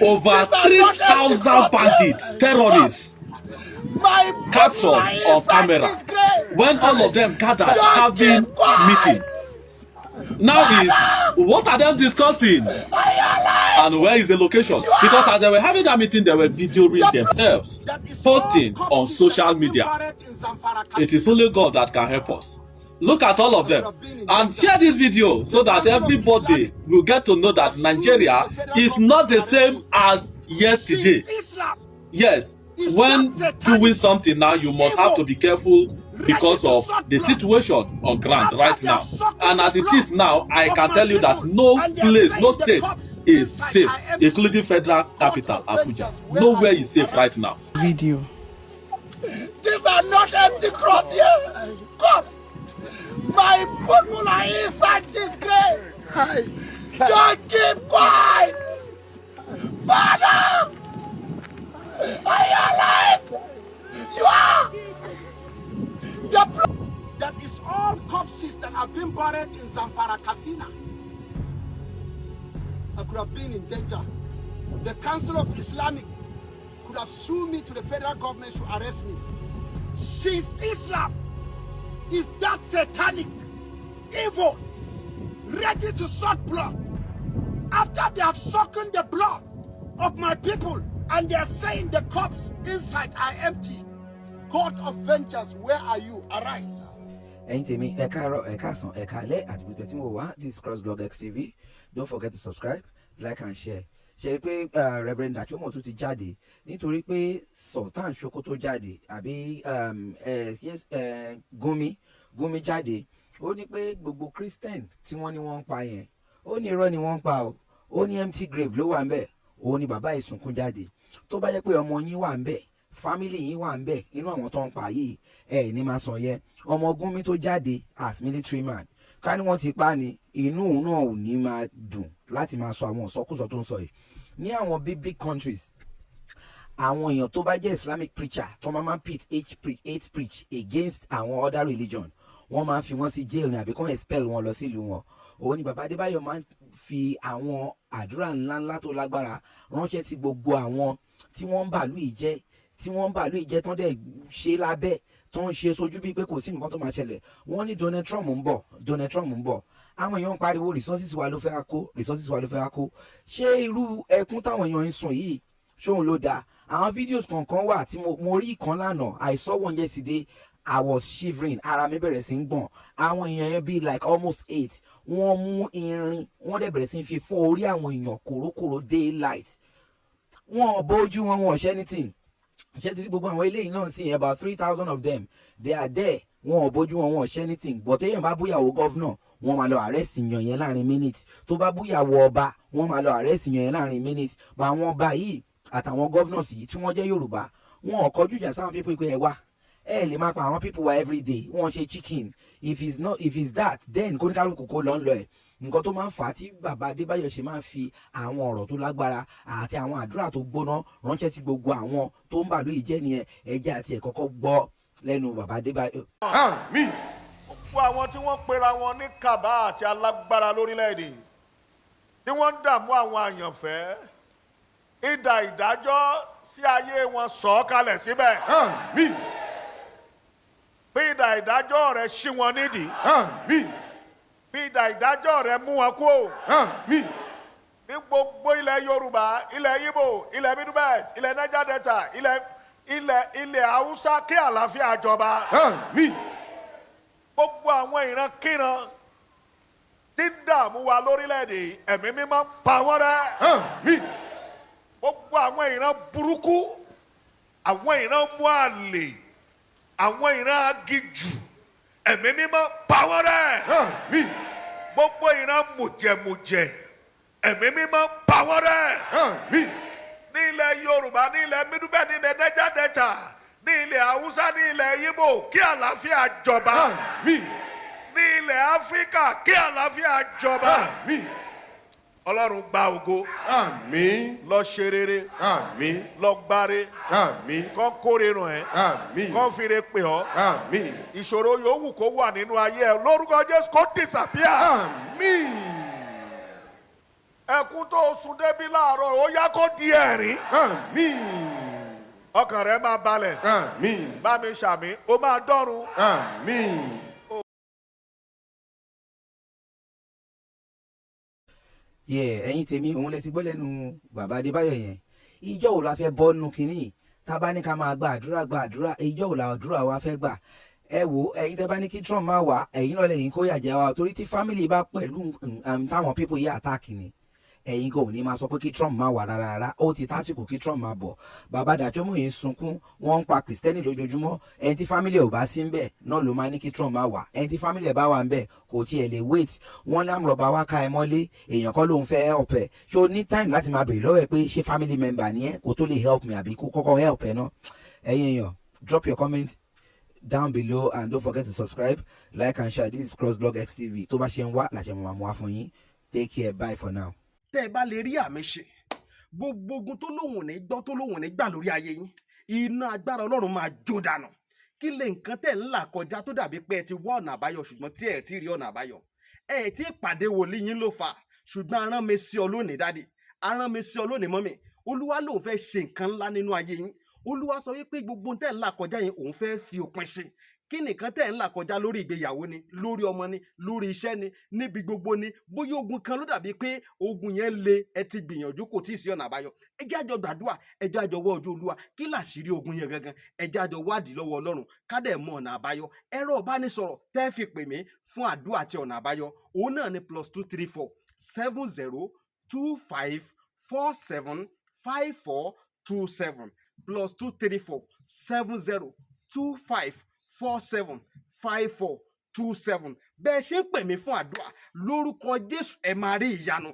over 3,000 bandits, terrorists captured on camera when all of them gathered having meeting. Now is, what are they discussing? And where is the location? Because as they were having that meeting, they were videoing themselves, posting on social media. It is only God that can help us. Look at all of them and share this video so that everybody will get to know that Nigeria is not the same as yesterday. Yes, when doing something now, you must have to be careful because of the situation on ground right now. And as it is now, I can tell you that no place, no state is safe, including federal capital, Abuja. Nowhere is safe right now. Video. These are not empty cross here. Cops. My people are inside this grave. Don't keep quiet. Father! Are you alive? You are! The blood that is all corpses that have been buried in Zamfara Casino. I could have been in danger. The Council of Islamic could have sued me to the federal government to arrest me. She's Islam. Is that satanic, evil, ready to suck blood? After they have sucked the blood of my people and they are saying the cups inside are empty. God of vengeance, where are you? Arise. This is CrossBlogXTV. Don't forget to subscribe, like and share. Ṣe pé Reverend Achomo tún ti jáde nítorí pé Sultan Sokoto jáde àbí Gumi jáde ó ní pé gbogbo Christian tí wọ́n ní wọ́n ń pa yẹn ó ní irọ́ ni wọ́n ń pa ó ní empty grave ló wà ń bẹ̀ ó ní bàbá ìsùnkún jáde tó bá jẹ́ pé ọmọ yín wà ń bẹ̀ family yín wà ń bẹ̀ inú àwọn tó ń pa yìí ní máa sọ yẹn ọmọ Gumi tó jáde as military man ká ní wọ́n ti pa ni inú òun náà ò ní máa dùn láti máa sọ àwọn ìsọkúsọ tó ń sọ yìí ní àwọn big countries àwọn èèyàn tó bá jẹ́ Islamic preacher tó máa pit hate preach against àwọn other religion wọ́n máa fi wọ́n sí jail ní àbí kọ́ expel wọn lọ sílùú wọn òun ni bàbá Adébáyọ̀ máa ń fi àwọn àdúrà ńláńlá tó lágbára ránṣẹ́ sí gbogbo àwọn tí wọ́n ń bàlú ìjẹ́ tán dẹ̀ ṣe lábẹ́ tó ń ṣe sojú bíi pé kò sí nǹkan tó máa ṣẹlẹ̀ wọ́n ní Donald Trump ń bọ̀ àwọn èèyàn ń pariwo resources wa ló fẹ́ wá kó ṣé irú ẹkún táwọn èèyàn ń sùn yìí ṣóun ló dáa àwọn videos kọ̀ọ̀kan wà tí mo rí ìkan lánàá I saw one yesterday I was shivering ara mi bẹ̀rẹ̀ sí ń gbọ̀n àwọn èèyàn yẹn bíi like almost 8 wọ́n mú irin wọ́n dẹ̀ bẹ̀rẹ̀ sí ń fi fọ́ orí àwọn èèyàn kòrókòró daylight wọ́n bójú wọn ṣe anything ṣé ti rí gbogbo àwọn eléyìí náà sí about 3,000 of them they are there wọn ò bójú wọn ṣe anything but èèyàn bá búyàwó governor wọ́n máa lọ arrest yàn yẹn láàrin minutes tó bá búyàwó ọba wọ́n máa lọ arrest yàn yẹn láàrin minutes but àwọn ọba yìí àtàwọn governors yìí tí wọ́n jẹ́ Yorùbá wọn ò kọjú ìjà sáwọn people pé ẹ wá ẹ lè máa pa àwọn people wa every day wọ́n ṣe chicken if it's that then kó ní kálukú kó lọ ń lọ ẹ̀ nǹkan tó máa ń fà á tí bàbá Adébáyọ̀ ṣe máa ń fi àwọn ọ̀rọ̀ tó lágbára àti àwọn àdúrà tó gbóná ránṣẹ́ sí gbogbo àwọn tó ń bàlú ìjẹ́ nìyẹn ẹjẹ́ àti ẹ̀ kọ́kọ́ gbọ́ lẹ́nu bàbá Adébáyọ̀. Àmín. Gbogbo àwọn tí wọ́n pera wọn ní kàbá àti alágbára lórílẹ̀‐èdè tí wọ́n ń dààmú àwọn àyànfẹ́ idà ìdájọ́ sí ayé wọn sọ̀ kalẹ̀ síbẹ̀. Àmín. Fi idà ìdájọ́ rẹ̀ ṣí wọn nídìí. Àmín. Fi idà ìdájọ́ rẹ̀ mú wọn kú. Àmín. Ní gbogbo ilẹ̀ Yorùbá, ilẹ̀ Ìgbò, ilẹ̀ Middle Belt, ilẹ̀ Niger Delta, ilẹ̀ Haúsá kí àlàáfíà jọba. Àmín. Gbogbo àwọn ìran kíran tí ń dààmú wa lórílẹ̀‐èdè ẹ̀mí mímọ́ pa wọ́n rẹ́. Àmín. Gbogbo àwọn ìran burúkú, àwọn ìran mú àlè, àwọn ìran agijù ẹ̀mí mímọ́ pa wọ́n rẹ́. Àmín. Gbogbo ìran mùjẹ̀mùjẹ̀ ẹ̀mí mímọ́ pa wọ́n rẹ́. Àmín. Ní ilẹ̀ Yorùbá, ní ilẹ̀ Middle Belt, ní ilẹ̀ Niger Delta, ní ilẹ̀ Haúsá, ní ilẹ̀ Ìgbò kí àlàáfíà jọba. Àmín. Ní ilẹ̀ Áfíríkà kí àlàáfíà jọba. Àmín. Ọlọ́run gba ògo. Àmín. Lọ ṣe rere. Àmín. Lọ gbáre. Àmín. Kọ́ kóre ràn ẹ́. Àmín. Kọ́ fire pè ọ́. Àmín. Ìṣòro yòówù kó wà nínú ayé ẹ lórúkọ Jésù kó disappear. Àmín. ẹkún tó sùn débi láàárọ̀ ó yá kó di ẹ̀rín. Àmín. ọkàn rẹ máa balẹ̀. Àmín. bá mi ṣàmì ó máa dọ́run. Àmín. ẹ̀yin tèmi òun lẹ ti gbọ́ lẹ́nu bàbá Adébáyọ̀ yẹn ìjọ wo la fẹ́ bọ́ nù kínní tá a bá ní ká máa gba àdúrà ìjọ wo la àdúrà wa fẹ́ gbà ẹ wo ẹ̀yin tẹ́ bá ní kí Trump máa wà ẹ̀yin náà lẹ́yìn kó yàjẹ́ wa torí tí family bá pẹ̀lú táwọn people yẹ attack ni ẹ̀yin kò ní máa sọ pé kí Trump máa wà rárá ó ti tásìkò kí Trump máa bọ̀ bàbá Dàjọ́mọ̀ yìí ń sunkún wọ́n ń pa kìrìsìtẹ́nì lójoojúmọ́ ẹni tí family ò bá sí ń bẹ̀ náà ló máa ní kí Trump máa wà ẹni tí family ẹ̀ bá wà ń bẹ̀ kò tiẹ̀ lè wait wọ́n lámùrọ̀bá wá ká ẹ mọ́lé èèyàn kọ́ ló ń fẹ́ help ẹ̀ ṣé o ní time láti máa bèrè lọ́wọ́ ẹ pé ṣé family member ni ẹ kò tó lè help me àbí kó kọ́kọ́ help ẹ náà ẹ̀yin èèyàn drop your comment down below and don't forget to subscribe like and share. This is CrossBlogXTV tó bá ṣe ń wá làṣẹ mọ̀ máa mú wá fún yín take care bye for now. tẹ́ ẹ bá lè rí àmì ṣe gbogbo ogun tó lóhùn ní gbọ́ tó lóhùn ní gbà lórí ayé yín iná agbára Ọlọ́run máa jó dànù kí lè nǹkan tẹ́ ń là kọjá tó dàbí pé ẹ ti wá ọ̀nà àbáyọ ṣùgbọ́n tí ẹ ti rí ọ̀nà àbáyọ ẹ ti pàdé wòlíì yín ló fà ṣùgbọ́n arán mi sí ọ lónìí dádì arán mi sí ọ lónìí mọ́mì Olúwa lòun fẹ́ ṣe nǹkan ńlá nínú ayé yín Olúwa sọ wípé gbogbo tẹ́ ń là kọjá yín òun fẹ́ fi òpin sí kí nìkan tẹ́ ń là kọjá lórí ìgbéyàwó ni lórí ọmọ ni lórí iṣẹ́ ni níbi gbogbo ni bóyá ogun kan ló dàbí pé ogun yẹn le ẹ ti gbìyànjú kò tí ì sí ọ̀nà àbáyọ ẹ jẹ́ àjọ gbàdúrà ẹ jẹ́ àjọ wá ojú Olúwa kí làṣírí ogun yẹn gangan ẹ jẹ́ àjọ wádìí lọ́wọ́ Ọlọ́run ká dẹ̀ mọ ọ̀nà àbáyọ ẹ̀rọ ìbánisọ̀rọ̀ tẹ́ fi pè mí fún àdúrà àti ọ̀nà àbáyọ òun náà ni +234 7025 47 5427 +234 7025 47 5427 bẹ́ẹ̀ ṣe ń pè mí fún àdúrà lórúkọ Jésù ẹ máa rí ìyanu.